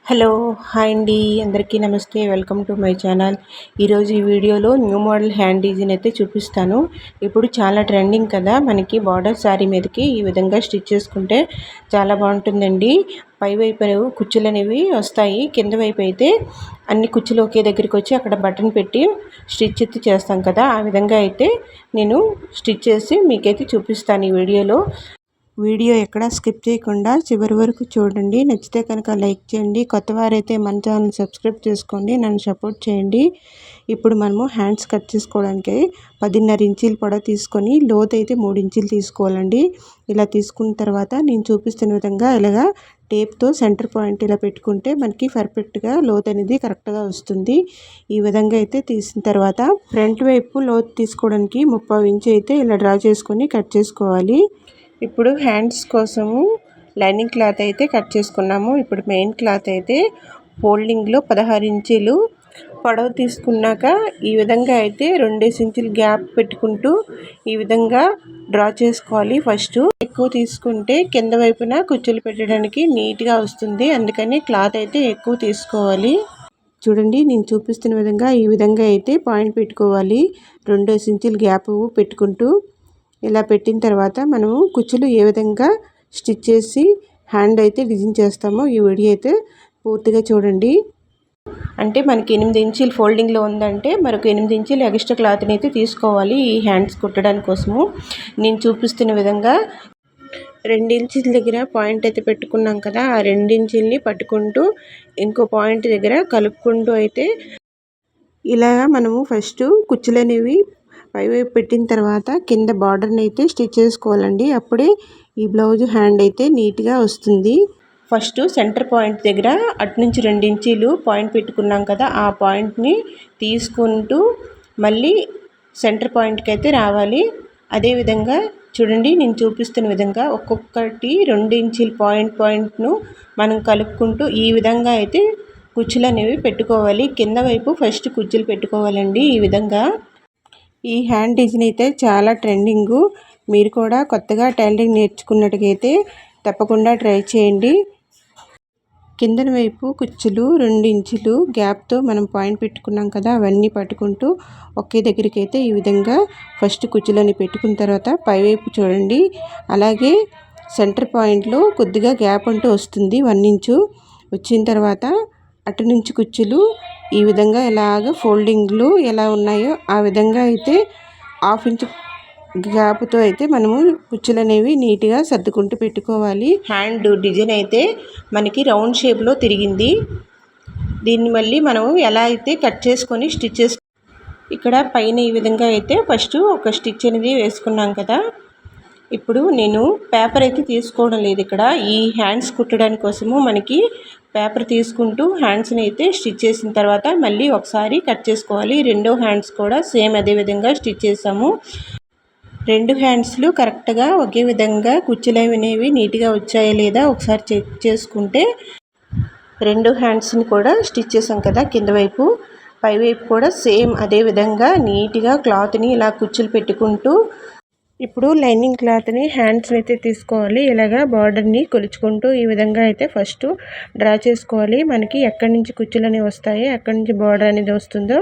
Hello hi అండి, అందరికీ నమస్తే. Welcome to my channel. ఈరోజు ఈ వీడియోలో న్యూ మోడల్ హ్యాండ్ డిజైన్ అయితే చూపిస్తాను. ఇప్పుడు చాలా ట్రెండింగ్ కదా, మనకి బార్డర్ శారీ మీదకి ఈ విధంగా స్టిచ్ చేసుకుంటే చాలా బాగుంటుందండి. పై వైపు కుచ్చులు అనేవి వస్తాయి, కింద వైపు అయితే అన్ని కుచ్చులు ఒకే దగ్గరికి వచ్చి అక్కడ బటన్ పెట్టి స్టిచ్ అయితే చేస్తాం కదా, ఆ విధంగా అయితే నేను స్టిచ్ చేసి మీకైతే చూపిస్తాను ఈ వీడియోలో. వీడియో ఎక్కడ స్కిప్ చేయకుండా చివరి వరకు చూడండి. నచ్చితే కనుక లైక్ చేయండి. కొత్త వారైతే మన ఛానల్ సబ్స్క్రైబ్ చేసుకోండి, నన్ను సపోర్ట్ చేయండి. ఇప్పుడు మనము హ్యాండ్స్ కట్ చేసుకోవడానికి 10.5 ఇంచీలు పొడవు తీసుకొని లోతు అయితే 3 ఇంచీలు తీసుకోవాలండి. ఇలా తీసుకున్న తర్వాత నేను చూపిస్తున్న విధంగా ఇలాగా టేప్తో సెంటర్ పాయింట్ ఇలా పెట్టుకుంటే మనకి పర్ఫెక్ట్గా లోతు అనేది కరెక్ట్గా వస్తుంది. ఈ విధంగా అయితే తీసిన తర్వాత ఫ్రంట్ వైపు లోతు తీసుకోవడానికి 30 ఇంచు అయితే ఇలా డ్రా చేసుకొని కట్ చేసుకోవాలి. ఇప్పుడు హ్యాండ్స్ కోసము లైనింగ్ క్లాత్ అయితే కట్ చేసుకున్నాము. ఇప్పుడు మెయిన్ క్లాత్ అయితే ఫోల్డింగ్లో 16 ఇంచీలు పొడవు తీసుకున్నాక ఈ విధంగా అయితే 2 ఇంచులు గ్యాప్ పెట్టుకుంటూ ఈ విధంగా డ్రా చేసుకోవాలి. ఫస్ట్ ఎక్కువ తీసుకుంటే కింద వైపున కుచ్చులు పెట్టడానికి నీట్గా వస్తుంది, అందుకని క్లాత్ అయితే ఎక్కువ తీసుకోవాలి. చూడండి, నేను చూపిస్తున్న విధంగా ఈ విధంగా అయితే పాయింట్ పెట్టుకోవాలి. 2 ఇంచులు గ్యాప్ పెట్టుకుంటూ ఇలా పెట్టిన తర్వాత మనము కుచ్చులు ఏ విధంగా స్టిచ్ చేసి హ్యాండ్ అయితే డిజైన్ చేస్తామో ఈ వీడియో అయితే పూర్తిగా చూడండి. అంటే మనకి 8 ఇంచీలు ఫోల్డింగ్లో ఉందంటే మరొక 8 ఇంచీలు ఎక్స్ట్రా క్లాత్ని అయితే తీసుకోవాలి ఈ హ్యాండ్స్ కుట్టడానికి కోసము. నేను చూపిస్తున్న విధంగా 2 ఇంచీల దగ్గర పాయింట్ అయితే పెట్టుకున్నాం కదా, ఆ 2 ఇంచీలని పట్టుకుంటూ ఇంకో పాయింట్ దగ్గర కలుపుకుంటూ అయితే ఇలా మనము ఫస్ట్ కుచ్చులు అనేవి పైవైపు పెట్టిన తర్వాత కింద బార్డర్ని అయితే స్టిచ్ చేసుకోవాలండి. అప్పుడే ఈ బ్లౌజ్ హ్యాండ్ అయితే నీట్గా వస్తుంది. ఫస్ట్ సెంటర్ పాయింట్ దగ్గర అటు నుంచి 2 ఇంచీలు పాయింట్ పెట్టుకున్నాం కదా, ఆ పాయింట్ని తీసుకుంటూ మళ్ళీ సెంటర్ పాయింట్కి అయితే రావాలి. అదేవిధంగా చూడండి, నేను చూపిస్తున్న విధంగా ఒక్కొక్కటి 2 ఇంచీల పాయింట్ను మనం కలుపుకుంటూ ఈ విధంగా అయితే కుచ్చులు అనేవి పెట్టుకోవాలి. కింద వైపు ఫస్ట్ కుచ్చులు పెట్టుకోవాలండి. ఈ విధంగా ఈ హ్యాండ్ డిజైన్ అయితే చాలా ట్రెండింగు. మీరు కూడా కొత్తగా టైలరింగ్ నేర్చుకున్నట్టుగైతే తప్పకుండా ట్రై చేయండి. కిందన వైపు కుచ్చులు 2 ఇంచులు గ్యాప్తో మనం పాయింట్ పెట్టుకున్నాం కదా, అవన్నీ పట్టుకుంటూ ఒకే దగ్గరికి అయితే ఈ విధంగా ఫస్ట్ కుచ్చులని పెట్టుకున్న తర్వాత పైవైపు చూడండి, అలాగే సెంటర్ పాయింట్లో కొద్దిగా గ్యాప్ అంటూ వస్తుంది. 1 ఇంచు వచ్చిన తర్వాత అటు నుంచి కుచ్చులు ఈ విధంగా ఎలాగ ఫోల్డింగ్లు ఎలా ఉన్నాయో ఆ విధంగా అయితే 1/2 ఇంచు గ్యాప్తో అయితే మనము కుచ్చులు అనేవి నీట్గా సర్దుకుంటూ పెట్టుకోవాలి. హ్యాండ్ డిజైన్ అయితే మనకి రౌండ్ షేప్లో తిరిగింది. దీన్ని మళ్ళీ మనము ఎలా అయితే కట్ చేసుకొని స్టిచ్ చేసు ఇక్కడ పైన ఈ విధంగా అయితే ఫస్ట్ ఒక స్టిచ్ అనేది వేసుకున్నాం కదా. ఇప్పుడు నేను పేపర్ అయితే తీసుకోవడం లేదు. ఇక్కడ ఈ హ్యాండ్స్ కుట్టడానికి కోసము మనకి పేపర్ తీసుకుంటూ హ్యాండ్స్ని అయితే స్టిచ్ చేసిన తర్వాత మళ్ళీ ఒకసారి కట్ చేసుకోవాలి. రెండో హ్యాండ్స్ కూడా సేమ్ అదే విధంగా స్టిచ్ చేసాము. 2 హ్యాండ్స్లు కరెక్ట్గా ఒకే విధంగా కుచ్చులు అనేవి నీట్గా వచ్చాయా లేదా ఒకసారి చెక్ చేసుకుంటే 2 హ్యాండ్స్ని కూడా స్టిచ్ చేసాం కదా, కింద వైపు పైవైపు కూడా సేమ్ అదే విధంగా నీట్గా క్లాత్ని ఇలా కుచ్చులు పెట్టుకుంటూ ఇప్పుడు లైనింగ్ క్లాత్ని హ్యాండ్స్ని అయితే తీసుకోవాలి. ఇలాగా బార్డర్ని కొలుచుకుంటూ ఈ విధంగా అయితే ఫస్ట్ డ్రా చేసుకోవాలి. మనకి ఎక్కడి నుంచి కుచ్చులు అనేవి వస్తాయి, ఎక్కడి నుంచి బార్డర్ అనేది వస్తుందో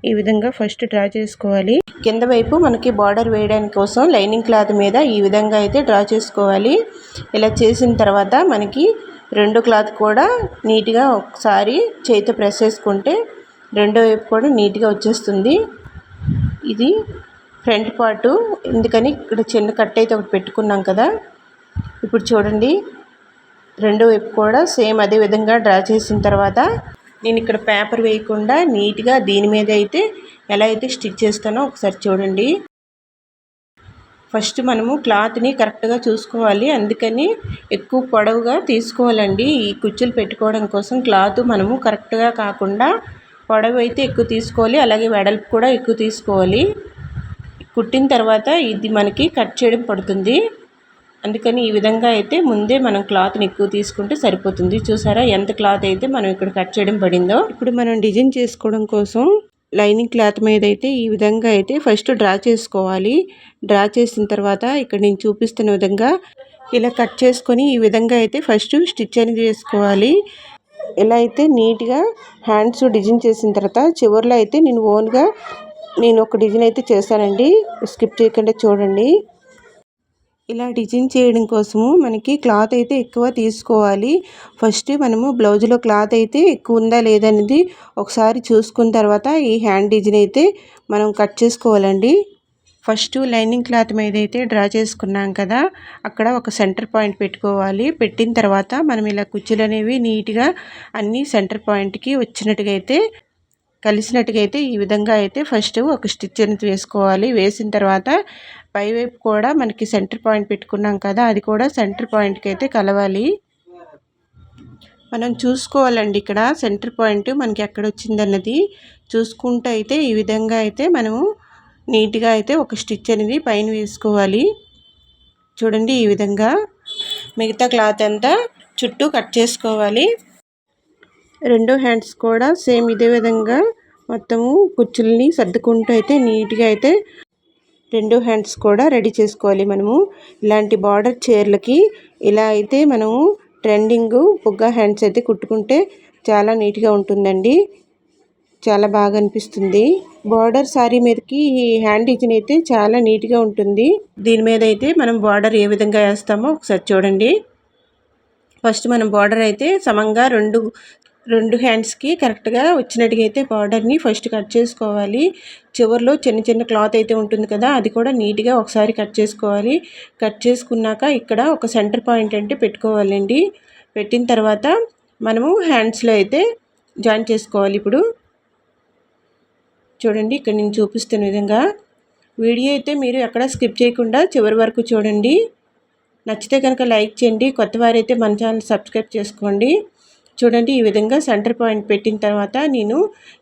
ఈ విధంగా ఫస్ట్ డ్రా చేసుకోవాలి. కింద వైపు మనకి బార్డర్ వేయడానికి కోసం లైనింగ్ క్లాత్ మీద ఈ విధంగా అయితే డ్రా చేసుకోవాలి. ఇలా చేసిన తర్వాత మనకి రెండో క్లాత్ కూడా నీట్గా ఒకసారి చేతితో ప్రెస్ చేసుకుంటే రెండో వైపు కూడా నీట్గా వచ్చేస్తుంది. ఇది ఫ్రంట్ పార్టు, ఎందుకని ఇక్కడ చిన్న కట్ అయితే ఒకటి పెట్టుకున్నాం కదా. ఇప్పుడు చూడండి, రెండో వైపు కూడా సేమ్ అదే విధంగా డ్రా చేసిన తర్వాత నేను ఇక్కడ పేపర్ వేయకుండా నీట్గా దీని మీద అయితే ఎలా అయితే స్టిచ్ చేస్తానో ఒకసారి చూడండి. ఫస్ట్ మనము క్లాత్ని కరెక్ట్గా చూసుకోవాలి, అందుకని ఎక్కువ పొడవుగా తీసుకోవాలండి. ఈ కుచ్చులు పెట్టుకోవడం కోసం క్లాత్ మనము కరెక్ట్గా కాకుండా పొడవు అయితే ఎక్కువ తీసుకోవాలి, అలాగే వెడల్పు కూడా ఎక్కువ తీసుకోవాలి. కుట్టిన తర్వాత ఇది మనకి కట్ చేయడం పడుతుంది, అందుకని ఈ విధంగా అయితే ముందే మనం క్లాత్ని ఎక్కువ తీసుకుంటే సరిపోతుంది. చూసారా ఎంత క్లాత్ అయితే మనం ఇక్కడ కట్ చేయడం పడిందో. ఇప్పుడు మనం డిజైన్ చేసుకోవడం కోసం లైనింగ్ క్లాత్ మీద అయితే ఈ విధంగా అయితే ఫస్ట్ డ్రా చేసుకోవాలి. డ్రా చేసిన తర్వాత ఇక్కడ నేను చూపిస్తున్న విధంగా ఇలా కట్ చేసుకొని ఈ విధంగా అయితే ఫస్ట్ స్టిచ్ అనేది వేసుకోవాలి. ఇలా అయితే నీట్గా హ్యాండ్స్ డిజైన్ చేసిన తర్వాత చివరిలో అయితే నేను ఒక డిజైన్ అయితే చేశానండి. స్కిప్ చేయకుండా చూడండి. ఇలా డిజైన్ చేయడం కోసము మనకి క్లాత్ అయితే ఎక్కువ తీసుకోవాలి. ఫస్ట్ మనము బ్లౌజ్లో క్లాత్ అయితే ఎక్కువ ఉందా లేదనేది ఒకసారి చూసుకున్న తర్వాత ఈ హ్యాండ్ డిజైన్ అయితే మనం కట్ చేసుకోవాలండి. ఫస్ట్ లైనింగ్ క్లాత్ మీద అయితే డ్రా చేసుకున్నాం కదా, అక్కడ ఒక సెంటర్ పాయింట్ పెట్టుకోవాలి. పెట్టిన తర్వాత మనం ఇలా కుచ్చులు అనేవి నీట్గా అన్నీ సెంటర్ పాయింట్కి వచ్చినట్టుగా అయితే కలిసినట్టుగా అయితే ఈ విధంగా అయితే ఫస్ట్ ఒక స్టిచ్ అనేది వేసుకోవాలి. వేసిన తర్వాత పైవైపు కూడా మనకి సెంటర్ పాయింట్ పెట్టుకున్నాం కదా, అది కూడా సెంటర్ పాయింట్కి అయితే కలవాలి. మనం చూసుకోవాలండి ఇక్కడ సెంటర్ పాయింట్ మనకి ఎక్కడ వచ్చిందన్నది చూసుకుంటూ అయితే ఈ విధంగా అయితే మనము నీట్గా అయితే ఒక స్టిచ్ అనేది పైన వేసుకోవాలి. చూడండి ఈ విధంగా మిగతా క్లాత్ అంతా చుట్టూ కట్ చేసుకోవాలి. రెండో హ్యాండ్స్ కూడా సేమ్ ఇదే విధంగా మొత్తము కుచ్చుల్ని సర్దుకుంటూ అయితే నీట్గా అయితే రెండో హ్యాండ్స్ కూడా రెడీ చేసుకోవాలి. మనము ఇలాంటి బార్డర్ చీరలకి ఇలా అయితే మనము ట్రెండింగ్ బుగ్గ హ్యాండ్స్ అయితే కుట్టుకుంటే చాలా నీట్గా ఉంటుందండి. చాలా బాగా అనిపిస్తుంది. బార్డర్ శారీ మీదకి ఈ హ్యాండ్ డిజైన్ అయితే చాలా నీట్గా ఉంటుంది. దీని మీద అయితే మనం బార్డర్ ఏ విధంగా వేస్తామో ఒకసారి చూడండి. ఫస్ట్ మనం బార్డర్ అయితే సమంగా రెండు హ్యాండ్స్కి కరెక్ట్గా వచ్చినట్టుగా అయితే బార్డర్ని ఫస్ట్ కట్ చేసుకోవాలి. చివరిలో చిన్న చిన్న క్లాత్ అయితే ఉంటుంది కదా, అది కూడా నీట్గా ఒకసారి కట్ చేసుకోవాలి. కట్ చేసుకున్నాక ఇక్కడ ఒక సెంటర్ పాయింట్ అంటే పెట్టుకోవాలండి. పెట్టిన తర్వాత మనము హ్యాండ్స్లో అయితే జాయిన్ చేసుకోవాలి. ఇప్పుడు చూడండి ఇక్కడ నేను చూపిస్తున్న విధంగా వీడియో అయితే మీరు ఎక్కడ స్కిప్ చేయకుండా చివరి వరకు చూడండి. నచ్చితే కనుక లైక్ చేయండి. కొత్త వారైతే మన ఛానల్ సబ్స్క్రైబ్ చేసుకోండి. చూడండి ఈ విధంగా సెంటర్ పాయింట్ పెట్టిన తర్వాత నేను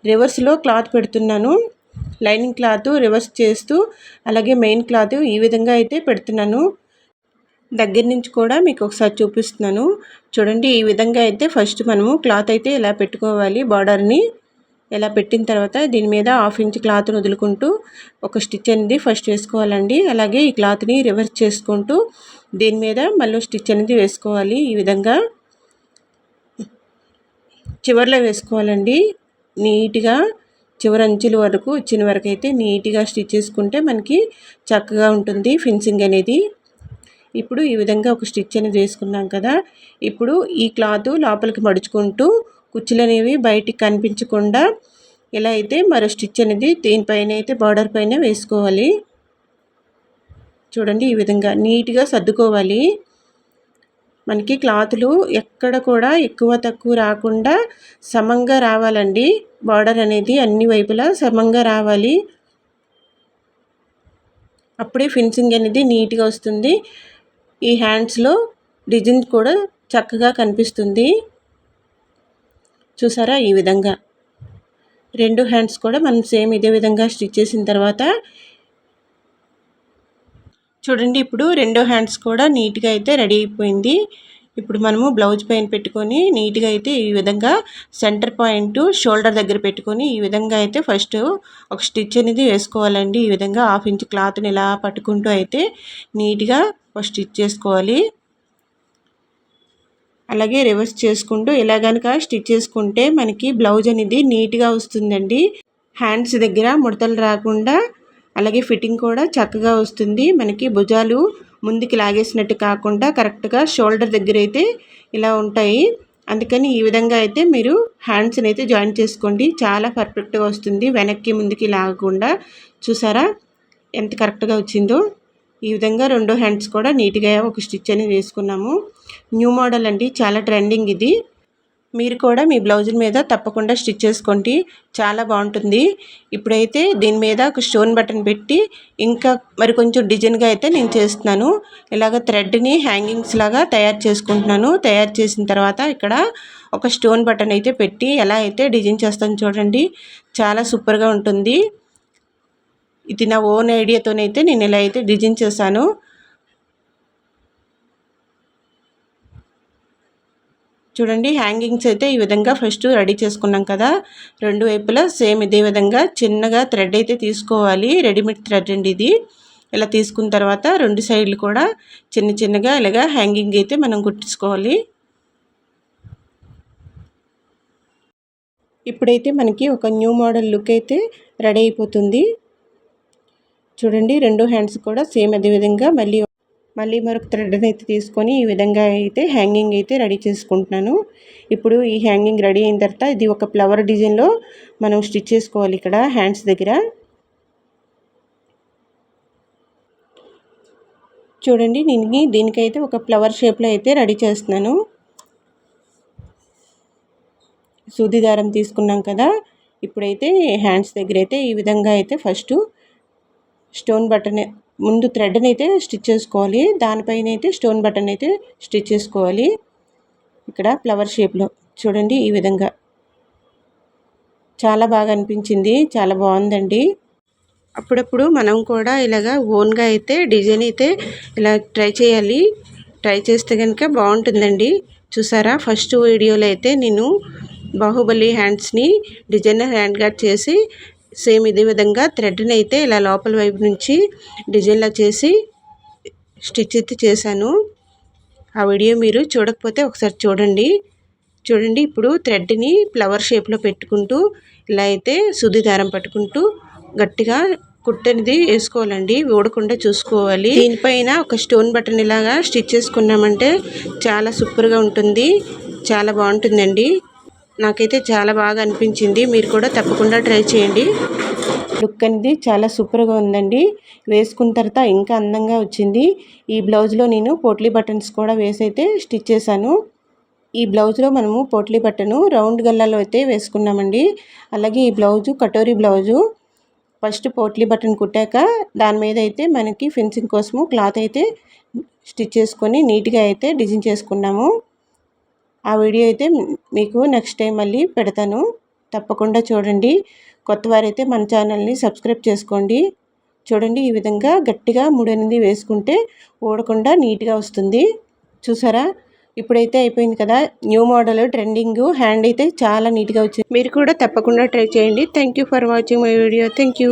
రివర్స్లో క్లాత్ పెడుతున్నాను. లైనింగ్ క్లాత్ రివర్స్ చేస్తూ అలాగే మెయిన్ క్లాత్ ఈ విధంగా అయితే పెడుతున్నాను. దగ్గర నుంచి కూడా మీకు ఒకసారి చూపిస్తున్నాను. చూడండి ఈ విధంగా అయితే ఫస్ట్ మనము క్లాత్ అయితే ఇలా పెట్టుకోవాలి. బార్డర్ని ఇలా పెట్టిన తర్వాత దీని మీద 1/2 ఇంచ్ క్లాత్ని వదులుకుంటూ ఒక స్టిచ్ అనేది ఫస్ట్ వేసుకోవాలండి. అలాగే ఈ క్లాత్ని రివర్స్ చేసుకుంటూ దీని మీద మళ్ళీ స్టిచ్ అనేది వేసుకోవాలి. ఈ విధంగా చివర్లో వేసుకోవాలండి. నీట్గా చివరి అంచుల వరకు వచ్చిన వరకు అయితే నీట్గా స్టిచ్ చేసుకుంటే మనకి చక్కగా ఉంటుంది ఫినిషింగ్ అనేది. ఇప్పుడు ఈ విధంగా ఒక స్టిచ్ అనేది వేసుకున్నాం కదా, ఇప్పుడు ఈ క్లాత్ లోపలికి మడుచుకుంటూ కుచ్చులు అనేవి బయటికి కనిపించకుండా ఇలా అయితే మరో స్టిచ్ అనేది దీనిపైన అయితే బార్డర్ పైన వేసుకోవాలి. చూడండి ఈ విధంగా నీట్గా సర్దుకోవాలి. మనకి క్లాతులు ఎక్కడ కూడా ఎక్కువ తక్కువ రాకుండా సమంగా రావాలండి. బార్డర్ అనేది అన్ని వైపులా సమంగా రావాలి. అప్పుడే ఫినిషింగ్ అనేది నీట్గా వస్తుంది. ఈ హ్యాండ్స్లో డిజైన్ కూడా చక్కగా కనిపిస్తుంది. చూసారా ఈ విధంగా రెండు హ్యాండ్స్ కూడా మనం సేమ్ ఇదే విధంగా స్టిచ్ చేసిన తర్వాత చూడండి ఇప్పుడు రెండో హ్యాండ్స్ కూడా నీట్గా అయితే రెడీ అయిపోయింది. ఇప్పుడు మనము బ్లౌజ్ పైన పెట్టుకొని నీట్గా అయితే ఈ విధంగా సెంటర్ పాయింట్ షోల్డర్ దగ్గర పెట్టుకొని ఈ విధంగా అయితే ఫస్ట్ ఒక స్టిచ్ అనేది వేసుకోవాలండి. ఈ విధంగా 1/2 ఇంచ్ క్లాత్ని ఇలా పట్టుకుంటూ అయితే నీట్గా ఒక స్టిచ్ చేసుకోవాలి. అలాగే రివర్స్ చేసుకుంటూ ఇలా కనుక స్టిచ్ చేసుకుంటే మనకి బ్లౌజ్ అనేది నీట్గా వస్తుందండి. హ్యాండ్స్ దగ్గర ముడతలు రాకుండా అలాగే ఫిట్టింగ్ కూడా చక్కగా వస్తుంది. మనకి భుజాలు ముందుకి లాగేసినట్టు కాకుండా కరెక్ట్గా షోల్డర్ దగ్గర అయితే ఇలా ఉంటాయి. అందుకని ఈ విధంగా అయితే మీరు హ్యాండ్స్ని అయితే జాయిన్ చేసుకోండి. చాలా పర్ఫెక్ట్గా వస్తుంది, వెనక్కి ముందుకి లాగకుండా. చూసారా ఎంత కరెక్ట్గా వచ్చిందో. ఈ విధంగా రెండో హ్యాండ్స్ కూడా నీట్గా ఒక స్టిచ్ అనేది వేసుకున్నాము. న్యూ మోడల్ అండి, చాలా ట్రెండింగ్ ఇది. మీరు కూడా మీ బ్లౌజుల మీద తప్పకుండా స్టిచ్ చేసుకోండి, చాలా బాగుంటుంది. ఇప్పుడైతే దీని మీద ఒక స్టోన్ బటన్ పెట్టి ఇంకా మరి కొంచెం డిజైన్గా అయితే నేను చేస్తున్నాను. ఇలాగ థ్రెడ్ని హ్యాంగింగ్స్ లాగా తయారు చేసుకుంటున్నాను. తయారు చేసిన తర్వాత ఇక్కడ ఒక స్టోన్ బటన్ అయితే పెట్టి ఎలా అయితే డిజైన్ చేస్తాను చూడండి, చాలా సూపర్గా ఉంటుంది. ఇది నా ఓన్ ఐడియాతోనైతే నేను ఇలా అయితే డిజైన్ చేశాను. చూడండి హ్యాంగింగ్స్ అయితే ఈ విధంగా ఫస్ట్ రెడీ చేసుకున్నాం కదా, రెండు వైపులా సేమ్ ఇదే విధంగా చిన్నగా థ్రెడ్ అయితే తీసుకోవాలి. రెడీమేడ్ థ్రెడ్ అండి ఇది. ఇలా తీసుకున్న తర్వాత రెండు సైడ్లు కూడా చిన్న చిన్నగా ఇలాగా హ్యాంగింగ్ అయితే మనం కుట్టించుకోవాలి. ఇప్పుడైతే మనకి ఒక న్యూ మోడల్ లుక్ అయితే రెడీ అయిపోతుంది. చూడండి, 2 హ్యాండ్స్ కూడా సేమ్ అదే విధంగా మళ్ళీ మరొక థ్రెడ్ని అయితే తీసుకొని ఈ విధంగా అయితే హ్యాంగింగ్ అయితే రెడీ చేసుకుంటున్నాను. ఇప్పుడు ఈ హ్యాంగింగ్ రెడీ అయిన తర్వాత ఇది ఒక ఫ్లవర్ డిజైన్లో మనం స్టిచ్ చేసుకోవాలి. ఇక్కడ హ్యాండ్స్ దగ్గర చూడండి, నేను దీనికైతే ఒక ఫ్లవర్ షేప్లో అయితే రెడీ చేస్తున్నాను. సూది దారం తీసుకున్నాం కదా, ఇప్పుడైతే హ్యాండ్స్ దగ్గర అయితే ఈ విధంగా అయితే ఫస్ట్ స్టోన్ బటన్ ముందు థ్రెడ్ని అయితే స్టిచ్ చేసుకోవాలి. దానిపైన అయితే స్టోన్ బటన్ అయితే స్టిచ్ చేసుకోవాలి. ఇక్కడ ఫ్లవర్ షేప్లో చూడండి, ఈ విధంగా చాలా బాగా అనిపించింది, చాలా బాగుందండి. అప్పుడప్పుడు మనం కూడా ఇలాగా ఓన్గా అయితే డిజైన్ అయితే ఇలా ట్రై చేయాలి. ట్రై చేస్తే కనుక బాగుంటుందండి. చూసారా, ఫస్ట్ వీడియోలో అయితే నేను బాహుబలి హ్యాండ్స్ని డిజైనర్ హ్యాండ్గా చేసి సేమ్ ఇదే విధంగా థ్రెడ్ని అయితే ఇలా లోపల వైపు నుంచి డిజైన్లా చేసి స్టిచ్ అయితే చేశాను. ఆ వీడియో మీరు చూడకపోతే ఒకసారి చూడండి. ఇప్పుడు థ్రెడ్ని ఫ్లవర్ షేప్లో పెట్టుకుంటూ ఇలా అయితే సూది దారం పట్టుకుంటూ గట్టిగా కుట్టనిది వేసుకోవాలండి, ఊడకుండా చూసుకోవాలి. దీనిపైన ఒక స్టోన్ బటన్ ఇలాగా స్టిచ్ చేసుకున్నామంటే చాలా సూపర్గా ఉంటుంది, చాలా బాగుంటుందండి. నాకైతే చాలా బాగా అనిపించింది. మీరు కూడా తప్పకుండా ట్రై చేయండి. లుక్ అనేది చాలా సూపర్గా ఉందండి. వేసుకున్న తర్వాత ఇంకా అందంగా వచ్చింది. ఈ బ్లౌజ్లో నేను పోట్లీ బటన్స్ కూడా వేసి అయితే స్టిచ్ చేశాను. ఈ బ్లౌజ్లో మనము పోట్లీ బటను రౌండ్ గల్లాలో అయితే వేసుకున్నామండి. అలాగే ఈ blouse katori blouse first potli button కుట్టాక దాని మీద అయితే మనకి ఫినిషింగ్ కోసము క్లాత్ అయితే స్టిచ్ చేసుకొని నీట్గా అయితే డిజైన్ చేసుకున్నాము. ఆ వీడియో అయితే మీకు నెక్స్ట్ టైం మళ్ళీ పెడతాను, తప్పకుండా చూడండి. కొత్త వారైతే మన ఛానల్ని సబ్స్క్రైబ్ చేసుకోండి. చూడండి, ఈ విధంగా గట్టిగా 3 వేసుకుంటే ఊడకుండా నీట్గా వస్తుంది. చూసారా, ఇప్పుడైతే అయిపోయింది కదా. న్యూ మోడల్ ట్రెండింగ్ హ్యాండ్ అయితే చాలా నీట్గా వచ్చింది. మీరు కూడా తప్పకుండా ట్రై చేయండి. Thank you for watching my video. Thank you.